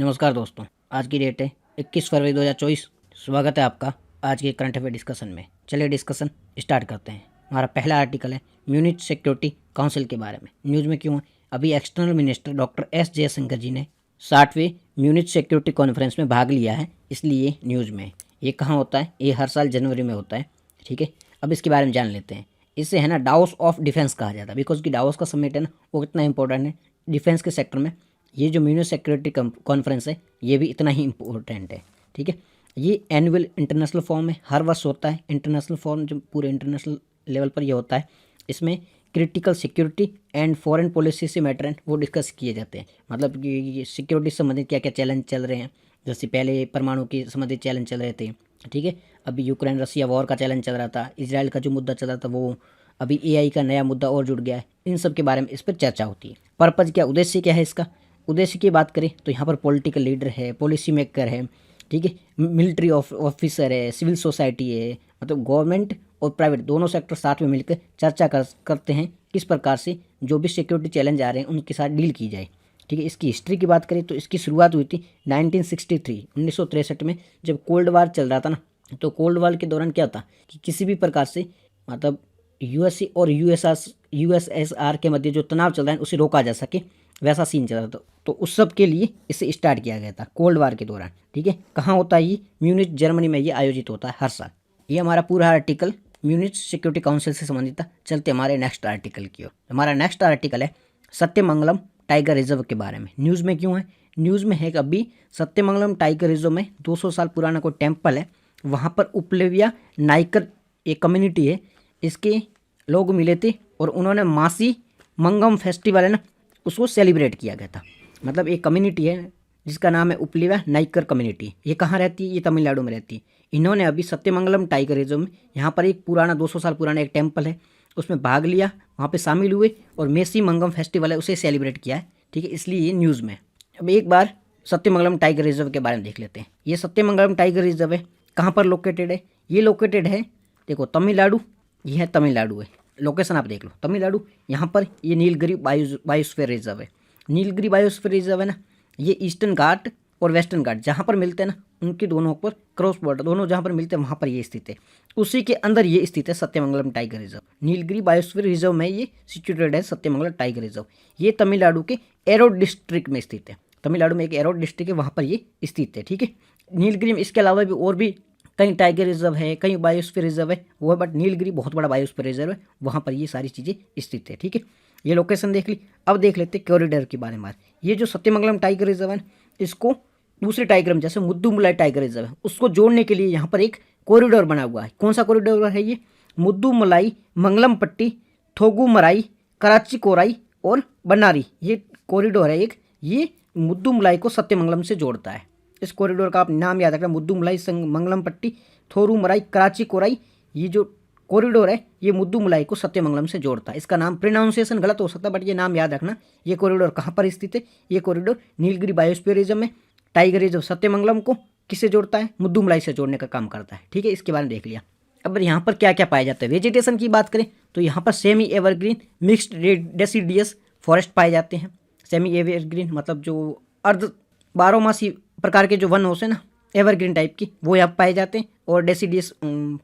नमस्कार दोस्तों, आज की डेट है 21 फरवरी 2024। स्वागत है आपका आज के करंट अफेयर डिस्कशन में। चलिए डिस्कशन स्टार्ट करते हैं। हमारा पहला आर्टिकल है म्यूनिच सिक्योरिटी काउंसिल के बारे में। न्यूज़ में क्यों है? अभी external minister doctor S Jaishankar ji ने 60वें म्यूनिच सिक्योरिटी कॉन्फ्रेंस में भाग लिया है, इसलिए न्यूज़ में। ये कहाँ होता है? ये हर साल जनवरी में होता है, ठीक है। अब इसके बारे में जान लेते हैं। इससे है ना डाउस ऑफ डिफेंस कहा जाता है, बिकॉज कि डाउस का समिट है ना, वो कितना इंपॉर्टेंट है डिफेंस के सेक्टर में। ये जो म्यूनिच सिक्योरिटी कॉन्फ्रेंस है ये भी इतना ही इम्पोर्टेंट है, ठीक है। ये एनुअल इंटरनेशनल फॉर्म है, हर वर्ष होता है। इंटरनेशनल फॉर्म जो पूरे इंटरनेशनल लेवल पर ये होता है। इसमें critical security and foreign policy से मैटर हैं वो डिस्कस किए जाते हैं। मतलब कि सिक्योरिटी से संबंधित क्या क्या चैलेंज चल रहे हैं। जैसे पहले परमाणु के संबंधित चैलेंज चल रहे थे, ठीक है। अभी यूक्रेन रसिया वॉर का चैलेंज चल रहा था, इजराइल का जो मुद्दा चल रहा था वो, अभी एआई का नया मुद्दा और जुड़ गया है। इन सब के बारे में इस पर चर्चा होती है। पर्पज़ क्या, उद्देश्य क्या है इसका? उद्देश्य की बात करें तो यहाँ पर पॉलिटिकल लीडर है, पॉलिसी मेकर है, ठीक है, मिलिट्री ऑफिसर है, सिविल सोसाइटी है, मतलब गवर्नमेंट और प्राइवेट दोनों सेक्टर साथ में मिलकर चर्चा करते हैं किस प्रकार से जो भी सिक्योरिटी चैलेंज आ रहे हैं उनके साथ डील की जाए, ठीक है। इसकी हिस्ट्री की बात करें तो इसकी शुरुआत हुई थी 1963 में, जब कोल्ड वार चल रहा था ना। तो कोल्ड वार के दौरान क्या था कि किसी भी प्रकार से मतलब यूएसए और यूएसएसआर के मध्य जो तनाव चल रहा है उसे रोका जा सके, वैसा सीन चल रहा था। तो उस सब के लिए इसे स्टार्ट किया गया था कोल्ड वार के दौरान, ठीक है। कहाँ होता है ये? म्यूनिच जर्मनी में ये आयोजित होता है हर साल। ये हमारा पूरा आर्टिकल म्यूनिच सिक्योरिटी काउंसिल से संबंधित था। चलते हमारे नेक्स्ट आर्टिकल की ओर। हमारा नेक्स्ट आर्टिकल है सत्यमंगलम टाइगर रिजर्व के बारे में। न्यूज़ में क्यों है? न्यूज़ में है कि अभी सत्यमंगलम टाइगर रिजर्व में 200 साल पुराना कोई टेम्पल है, वहाँ पर उपलेविया नाइकर एक कम्युनिटी है, इसके लोग मिले थे और उन्होंने मासी मंगम फेस्टिवल है ना उसको सेलिब्रेट किया गया था। मतलब एक कम्युनिटी है जिसका नाम है उपलेविया नाइकर कम्युनिटी। ये कहाँ रहती है? ये तमिलनाडु में रहती है। इन्होंने अभी सत्यमंगलम टाइगर रिजर्व में यहाँ पर एक पुराना 200 साल पुराना एक टेम्पल है उसमें भाग लिया, वहाँ पे शामिल हुए और मेसी मंगम फेस्टिवल है उसे सेलिब्रेट किया है, ठीक है। इसलिए ये न्यूज़ में। अब एक बार सत्यमंगलम टाइगर रिजर्व के बारे में देख लेते हैं। ये सत्यमंगलम टाइगर रिजर्व है, कहाँ पर लोकेटेड है? ये लोकेटेड है, देखो तमिलनाडु, ये है तमिलनाडु है। लोकेशन आप देख लो तमिलनाडु। यहाँ पर ये नीलगिरी बायोस्फीयर रिजर्व है। नीलगिरी बायोस्फीयर रिजर्व है ना, ये ईस्टर्न घाट और वेस्टर्न घाट जहाँ पर मिलते हैं ना उनके दोनों पर क्रॉस बॉर्डर दोनों जहाँ पर मिलते हैं वहाँ पर ये स्थित है। उसी के अंदर ये स्थित है Sathyamangalam tiger reserve. Nilgiri biosphere reserve में ये सिचुएटेड है सत्यमंगलम टाइगर रिजर्व। ये तमिलनाडु के एरोड डिस्ट्रिक्ट में स्थित है। तमिलनाडु में एक एरोड डिस्ट्रिक्ट है, वहाँ पर ये स्थित है, ठीक है। नीलगिरी में इसके अलावा भी और भी कहीं टाइगर रिजर्व है, कहीं बायोस्फीयर रिजर्व है वो है, बट नीलगिरी बहुत बड़ा बायोस्फीयर रिजर्व है, वहाँ पर ये सारी चीज़ें स्थित है, ठीक है। ये लोकेशन देख ली। अब देख लेते हैं कॉरिडोर के बारे में। ये जो सत्यमंगलम टाइगर रिजर्व है इसको दूसरे टाइगर में जैसे मुद्दुमलाई टाइगर रिजर्व है उसको जोड़ने के लिए यहाँ पर एक कॉरिडोर बना हुआ है। कौन सा कॉरिडोर है ये? मुद्दुमलाई, मंगलमपट्टी, थोगुमराई, कराची कोराई और बनारी, ये कॉरिडोर है एक। ये मुद्दुमलाई को सत्यमंगलम से जोड़ता है। इस कॉरिडोर का आप नाम याद रखना, मुद्दुमलाई मंगलमपट्टी, थोरुमराई, कराची कोराई। ये जो कॉरिडोर है ये मुद्दुमलाई को सत्यमंगलम से जोड़ता है। इसका नाम प्रोनाउंसिएशन गलत हो सकता है बट ये नाम याद रखना। ये कॉरिडोर कहाँ पर स्थित है? ये कॉरिडोर नीलगिरी बायोस्फीयर रिजर्व में। टाइगर रिजर्व सत्यमंगलम को किससे जोड़ता है? मुद्दुमलाई से जोड़ने का काम करता है, ठीक है। इसके बारे में देख लिया। अब यहाँ पर क्या क्या पाया जाता है? वेजिटेशन की बात करें तो यहाँ पर semi evergreen mixed deciduous forest पाए जाते हैं। सेमी एवरग्रीन मतलब जो अर्ध बारहमासी प्रकार के जो वन होते हैं ना एवरग्रीन टाइप की, वो यहाँ पाए जाते हैं। और डेसिडियस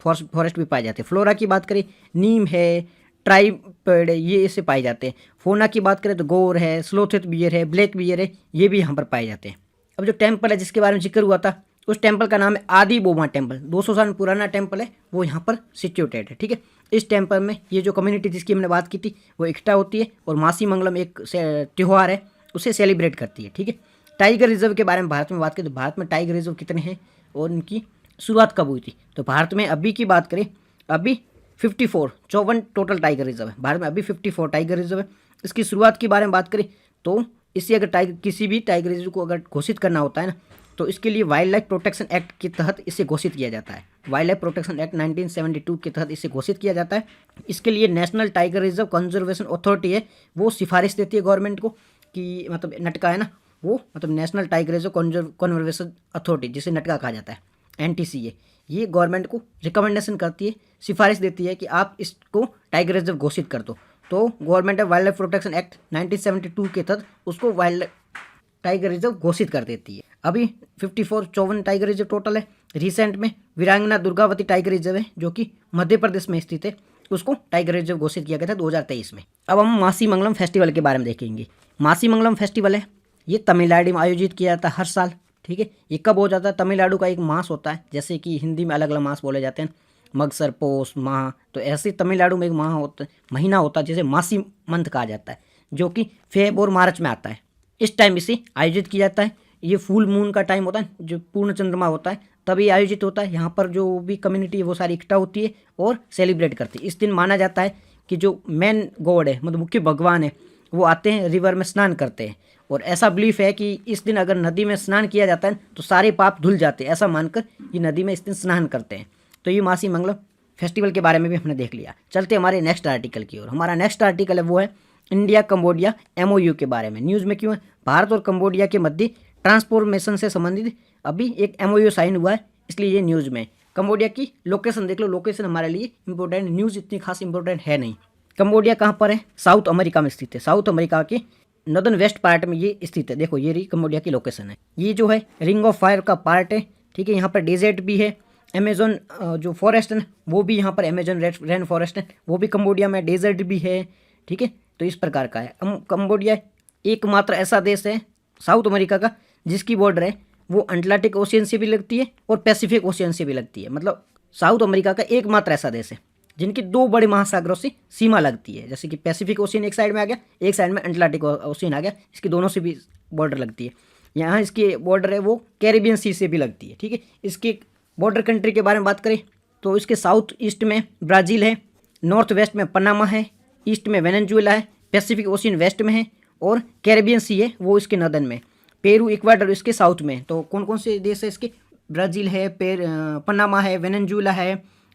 फॉरेस्ट भी पाए जाते हैं। फ्लोरा की बात करें नीम है, ट्राइपर्ड है, ये इसे पाए जाते हैं। फोना की बात करें तो गोर है, स्लोथेड बियर है, ब्लैक बियर है, ये भी यहाँ पर पाए जाते हैं। अब जो टेम्पल है जिसके बारे में जिक्र हुआ था उस टेम्पल का नाम है आदि बोमा टेम्पल। 200 साल पुराना टेम्पल है, वो यहाँ पर सिचुएटेड है, ठीक है। इस टेम्पल में ये जो कम्युनिटी जिसकी हमने बात की थी वो इकट्ठा होती है और मासी मंगलम एक त्यौहार है उसे सेलिब्रेट करती है, ठीक है। टाइगर रिजर्व के बारे में भारत में बात करें तो भारत में टाइगर रिजर्व कितने हैं और इनकी शुरुआत कब हुई थी? तो भारत में अभी की बात करें अभी 54 टोटल टाइगर रिजर्व है। भारत में अभी 54 टाइगर रिजर्व है। इसकी शुरुआत के बारे में बात करें तो इससे अगर किसी भी टाइगर रिजर्व को अगर घोषित करना होता है ना तो इसके लिए वाइल्ड लाइफ प्रोटेक्शन एक्ट के तहत इसे घोषित किया जाता है। वाइल्ड लाइफ प्रोटेक्शन एक्ट 1972 के तहत इसे घोषित किया जाता है। इसके लिए national tiger reserve conservation authority है वो सिफारिश देती है गवर्नमेंट को कि मतलब नटका है ना वो मतलब national tiger reserve conservation authority जिसे नटका कहा जाता है, NTCA, ये गवर्नमेंट को रिकमेंडेशन करती है, सिफारिश देती है कि आप इसको टाइगर रिजर्व घोषित कर दो। तो government of wild life protection act 1972 के तहत उसको वाइल्ड टाइगर रिजर्व घोषित कर देती है। अभी 54 टाइगर रिजर्व टोटल है। रिसेंट में वीरांगना दुर्गावती टाइगर रिजर्व है जो कि मध्य प्रदेश में स्थित है, उसको टाइगर रिजर्व घोषित किया गया था 2023 में। अब हम मासी मंगलम फेस्टिवल के बारे में देखेंगे। मासी मंगलम फेस्टिवल है, ये तमिलनाडु में आयोजित किया जाता है हर साल। ठीक है, ये कब हो जाता है? तमिलनाडु का एक मास होता है, जैसे कि हिंदी में अलग अलग मास बोले जाते हैं, मगसर, पोष, माह, तो ऐसे तमिलनाडु में एक माह होता है, महीना होता है जिसे मासी मंथ कहा जाता है, जो कि फेब और मार्च में आता है। इस टाइम इसे आयोजित किया जाता है। ये फुल मून का टाइम होता है, जो पूर्ण चंद्रमा होता है तभी आयोजित होता है। यहाँ पर जो भी कम्युनिटी है वो सारी इकट्ठा होती है और सेलिब्रेट करती है। इस दिन माना जाता है कि जो मेन गॉड है, मतलब मुख्य भगवान है, वो आते हैं, रिवर में स्नान करते हैं। और ऐसा बिलीफ है कि इस दिन अगर नदी में स्नान किया जाता है तो सारे पाप धुल जाते हैं, ऐसा मानकर ये नदी में इस दिन स्नान करते हैं। तो ये मासी मंगलम फेस्टिवल के बारे में भी हमने देख लिया। चलते हमारे नेक्स्ट आर्टिकल की ओर। हमारा नेक्स्ट आर्टिकल है वो है इंडिया कंबोडिया MOU के बारे में। न्यूज़ में क्यों है? भारत और कंबोडिया के मध्य ट्रांसफॉर्मेशन से संबंधित अभी एक MOU साइन हुआ है, इसलिए ये न्यूज़ में। कंबोडिया की लोकेशन देख लो, लोकेशन हमारे लिए इंपॉर्टेंट, न्यूज़ इतनी खास इंपॉर्टेंट है नहीं। कंबोडिया कहाँ पर है? साउथ अमेरिका में स्थित है। साउथ अमेरिका के नॉर्दर्न वेस्ट पार्ट में ये स्थित है। देखो ये रही कंबोडिया की लोकेशन है। ये जो है रिंग ऑफ फायर का पार्ट है। ठीक है, यहाँ पर डेजर्ट भी है, अमेजोन जो फॉरेस्ट है वो भी यहाँ पर अमेजोन रेन फॉरेस्ट है, वो भी कंबोडिया में, डेजर्ट भी है। ठीक है, तो इस प्रकार का है। कंबोडिया एकमात्र ऐसा देश है साउथ अमेरिका का जिसकी बॉर्डर है वो अटलांटिक ओशियन से भी लगती है और पैसिफिक ओशियन से भी लगती है। मतलब साउथ अमेरिका का एकमात्र ऐसा देश है जिनकी दो बड़े महासागरों से सीमा लगती है, जैसे कि पैसिफिक ओशियन एक साइड में आ गया, एक साइड में अटलांटिक ओशियन आ गया, इसकी दोनों से भी बॉर्डर लगती है। यहाँ इसकी बॉर्डर है वो कैरिबियन सी से भी लगती है। ठीक है, इसके बॉर्डर कंट्री के बारे में बात करें तो इसके साउथ ईस्ट में ब्राज़ील है, नॉर्थ वेस्ट में पनामा है, ईस्ट में वेनेजुएला है, पैसिफिक ओशियन वेस्ट में है और कैरिबियन सी है वो इसके नॉर्दर्न में, पेरू, इक्वाडोर इसके साउथ में। तो कौन कौन से देश है इसके? ब्राज़ील है, पनामा है, वेनेजुएला है,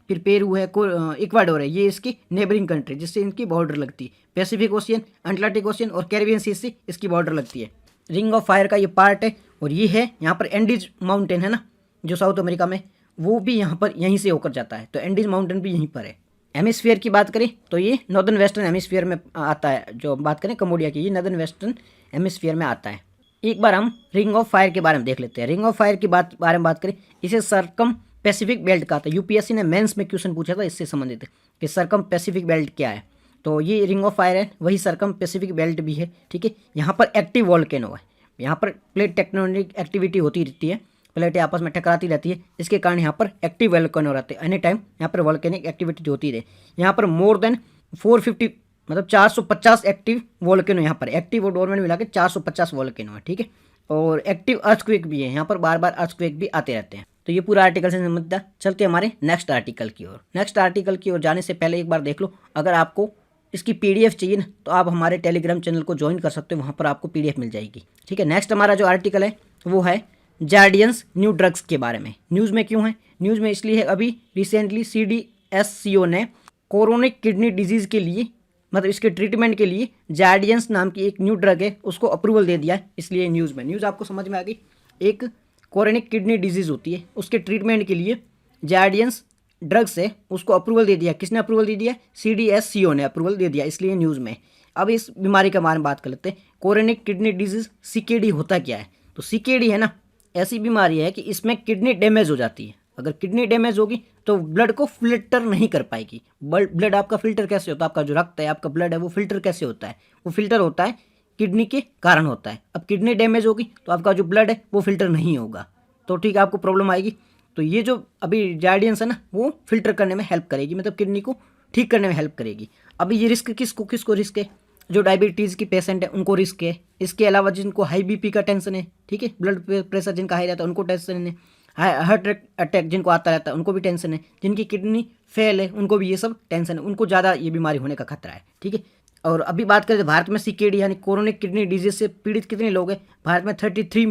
फिर पेरू है, इक्वाडोर है। ये इसकी नेबरिंग कंट्री जिससे इनकी बॉर्डर लगती है। पैसिफिक ओशियन, अटलांटिक ओशियन और कैरिबियन सी से इसकी बॉर्डर लगती है। रिंग ऑफ फायर का ये पार्ट है और ये है यहाँ पर एंडीज माउंटेन है ना जो साउथ अमेरिका में, वो भी यहाँ पर यहीं से होकर जाता है, तो एंडीज माउंटेन भी यहीं पर है। हेमिस्फीयर की बात करें तो ये नॉर्दर्न वेस्टर्न हेमिस्फीयर में आता है। जो बात करें कंबोडिया की, ये नॉर्दर्न वेस्टर्न हेमिस्फीयर में आता है। एक बार हम रिंग ऑफ फायर के बारे में देख लेते हैं। रिंग ऑफ फायर की बारे में बात करें, इसे सर्कम पैसिफिक बेल्ट कहा था। यूपीएससी ने मेंस में क्वेश्चन पूछा था इससे संबंधित कि सर्कम पैसिफिक बेल्ट क्या है, तो ये रिंग ऑफ फायर है, वही सर्कम पैसिफिक बेल्ट भी है। ठीक है, यहाँ पर एक्टिव वॉल्केनो है, यहाँ पर प्लेट टेक्टोनिक एक्टिविटी होती रहती है, प्लेटें आपस में टकराती रहती है, इसके कारण यहाँ पर एक्टिव वॉल्केनो रहते हैं। एनी टाइम यहाँ पर वॉल्केनिक एक्टिविटी होती रहे। यहाँ पर मोर देन 450 मतलब 450 एक्टिव वॉल्केनो यहाँ पर, एक्टिव और डोरमेंट मिला के 450 वॉल्केनो है। ठीक है, और एक्टिव अर्थक्वेक भी है, यहाँ पर बार बार अर्थक्वेक भी आते रहते हैं। तो ये पूरा आर्टिकल से संबंधित था। चलते हमारे नेक्स्ट आर्टिकल की ओर। नेक्स्ट आर्टिकल की ओर जाने से पहले एक बार देख लो, अगर आपको इसकी PDF चाहिए ना तो आप हमारे टेलीग्राम चैनल को ज्वाइन कर सकते हो, वहाँ पर आपको PDF मिल जाएगी। ठीक है, नेक्स्ट हमारा जो आर्टिकल है वो है जार्डियंस न्यू ड्रग्स के बारे में। न्यूज़ में क्यों है? न्यूज़ में इसलिए है अभी रिसेंटली CDSCO ने कोरोनिक किडनी डिजीज़ के लिए, मतलब इसके ट्रीटमेंट के लिए जार्डियंस नाम की एक न्यू ड्रग है उसको अप्रूवल दे दिया है, इसलिए न्यूज़ में। न्यूज़ आपको समझ में आ गई? एक कोरोनिक किडनी डिजीज़ होती है, उसके ट्रीटमेंट के लिए जार्डियंस ड्रग्स है उसको अप्रूवल दे दिया। किसने अप्रूवल दे दिया? CDSCO ने अप्रूवल दे दिया, इसलिए न्यूज़ में। अब इस बीमारी के बारे में बात कर लेते हैं। कोरोनिक किडनी डिजीज़ CKD होता क्या है? तो CKD है ना, ऐसी बीमारी है कि इसमें किडनी डैमेज हो जाती है। अगर किडनी डैमेज होगी तो ब्लड को फिल्टर नहीं कर पाएगी। ब्लड आपका फिल्टर कैसे होता है? आपका जो रक्त है, आपका ब्लड है, वो फिल्टर कैसे होता है? वो फिल्टर होता है किडनी के कारण होता है। अब किडनी डैमेज होगी तो आपका जो ब्लड है वो फिल्टर नहीं होगा, तो ठीक है आपको प्रॉब्लम आएगी। तो ये जो अभी जार्डियंस है ना वो फिल्टर करने में हेल्प करेगी, मतलब किडनी को ठीक करने में हेल्प करेगी। अभी ये रिस्क किसको रिस्क है? जो डायबिटीज़ की पेशेंट है उनको रिस्क है। इसके अलावा जिनको हाई BP का टेंशन है, ठीक है, ब्लड प्रेशर जिनका हाई रहता है उनको टेंशन है, हार्ट अटैक जिनको आता रहता है उनको भी टेंशन है, जिनकी किडनी फेल है उनको भी ये सब टेंशन है, उनको ज़्यादा ये बीमारी होने का खतरा है। ठीक है, और अभी बात करें तो भारत में CKD यानी कोरोनिक किडनी डिजीज से पीड़ित कितने लोग हैं? भारत में 33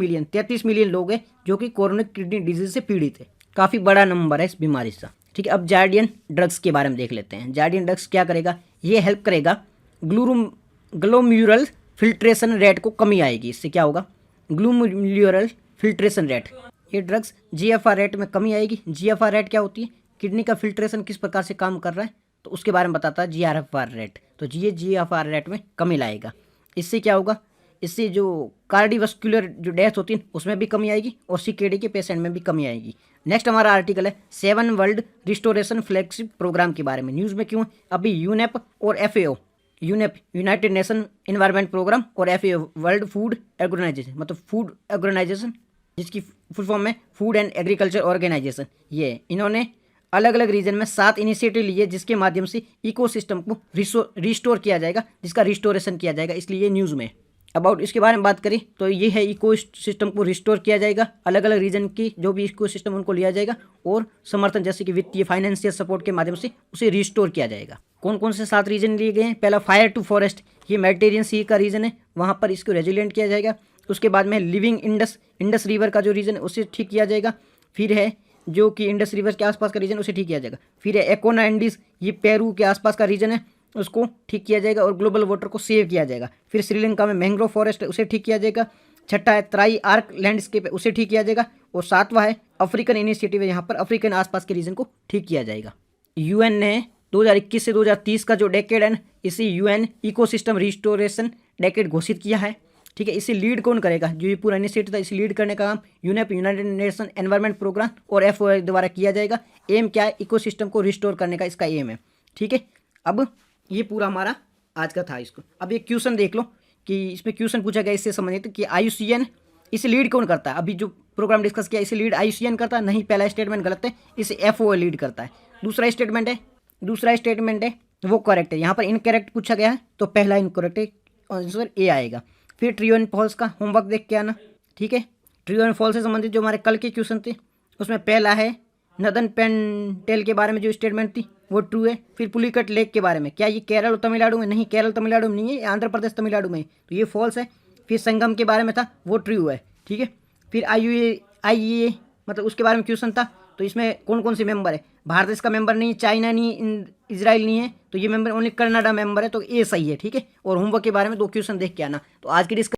मिलियन लोग हैं जो कि कोरोनिक किडनी डिजीज से पीड़ित है। काफ़ी बड़ा नंबर है इस बीमारी से। ठीक है, अब जार्डियन ड्रग्स के बारे में देख लेते हैं। जार्डियन ड्रग्स क्या करेगा? ये हेल्प करेगा ग्लोम्युरल फिल्ट्रेशन रेट को कमी आएगी। इससे क्या होगा? ग्लोम्युरल फिल्ट्रेशन रेट, ये ड्रग्स GFR रेट में कमी आएगी। GFR रेट क्या होती है? किडनी का फिल्ट्रेशन किस प्रकार से काम कर रहा है तो उसके बारे में बताता है GFR रेट। तो GFR रेट में कमी लाएगा। इससे क्या होगा? इससे जो कार्डियोवैस्कुलर जो डेथ होती है उसमें भी कमी आएगी और सीकेडी के पेशेंट में भी कमी आएगी। नेक्स्ट हमारा आर्टिकल है 7 वर्ल्ड रिस्टोरेशन फ्लैगशिप प्रोग्राम के बारे में। न्यूज़ में क्यों? अभी यूनेप और FAO, UNEP United Nation Environment Programme और एफएओ वर्ल्ड फूड ऑर्गेनाइजेशन, मतलब फूड ऑर्गेनाइजेशन जिसकी फुल फॉर्म है फूड एंड एग्रीकल्चर ऑर्गेनाइजेशन, ये इन्होंने अलग अलग रीजन में 7 इनिशिएटिव लिए जिसके माध्यम से इकोसिस्टम को रिस्टोर किया जाएगा, जिसका रिस्टोरेशन किया जाएगा, इसलिए ये न्यूज़ में अबाउट इसके बारे में बात करें तो ये है इको सिस्टम को रिस्टोर किया जाएगा, अलग अलग रीजन की जो भी इको सिस्टम उनको लिया जाएगा और समर्थन जैसे कि वित्तीय फाइनेंशियल सपोर्ट के माध्यम से उसे रिस्टोर किया जाएगा। कौन कौन से 7 रीजन लिए गए हैं? पहला फायर टू फॉरेस्ट, ये मेडिटेरियन सी का रीजन है, वहाँ पर इसको रेजिलिएंट किया जाएगा। उसके बाद में लिविंग इंडस रिवर का जो रीजन है उसे ठीक किया जाएगा। फिर है जो कि इंडस रिवर के आसपास का रीजन उसे ठीक किया जाएगा। फिर है एकोना एंडीज, ये पेरू के आसपास का रीजन है, उसको ठीक किया जाएगा और ग्लोबल वाटर को सेव किया जाएगा। फिर श्रीलंका में मैंग्रोव फॉरेस्ट है उसे ठीक किया जाएगा। छठा है त्राई आर्क लैंडस्केप है उसे ठीक किया जाएगा। और 7वां है अफ्रीकन इनिशिएटिव है, यहाँ पर अफ्रीकन आसपास के रीजन को ठीक किया जाएगा। यूएन ने 2021 से 2030 का जो डेकेड है इसी यूएन इकोसिस्टम रिस्टोरेशन डेकेड घोषित किया है। ठीक है, इसे लीड कौन करेगा? जो ये पूरा इनिशिएटिव था इसे लीड करने का काम UNEP United Nation Environment Programme और एफओ द्वारा किया जाएगा। एम क्या है? इकोसिस्टम को रिस्टोर करने का इसका एम है। ठीक है, अब ये पूरा हमारा आज का था। इसको अब एक क्वेश्चन देख लो कि इसमें क्वेश्चन पूछा गया इससे संबंधित कि IUCN इसे लीड कौन करता है? अभी जो प्रोग्राम डिस्कस किया इसे लीड IUCN करता है? नहीं, पहला स्टेटमेंट गलत है, इसे FOA लीड करता है। दूसरा स्टेटमेंट है वो करेक्ट है। यहाँ पर इनकरेक्ट पूछा गया है तो पहला इनकरेक्ट है, आंसर ए आएगा। फिर ट्रू एंड फॉल्स का होमवर्क देख के आना। ठीक है, ट्रू एंड फॉल्स से संबंधित जो हमारे कल के क्वेश्चन थे उसमें पहला है नदन पेंटेल के बारे में जो स्टेटमेंट थी वो ट्रू है। फिर पुलिकट लेक के बारे में, क्या ये केरल और तमिलनाडु में? नहीं, केरल तमिलनाडु में नहीं है, आंध्र प्रदेश तमिलनाडु में है, तो ये फॉल्स है। फिर संगम के बारे में था वो ट्रू है। ठीक है, फिर IUA मतलब उसके बारे में क्वेश्चन था, तो इसमें कौन कौन से मेंबर है? भारत इसका मेंबर नहीं, चाइना नहीं, इजराइल नहीं है, तो ये मेंबर ओनली कनाडा मेंबर है, तो ये सही है। ठीक है, और होमवर्क के बारे में 2 क्वेश्चन देख के आना। तो आज की डिस्कशन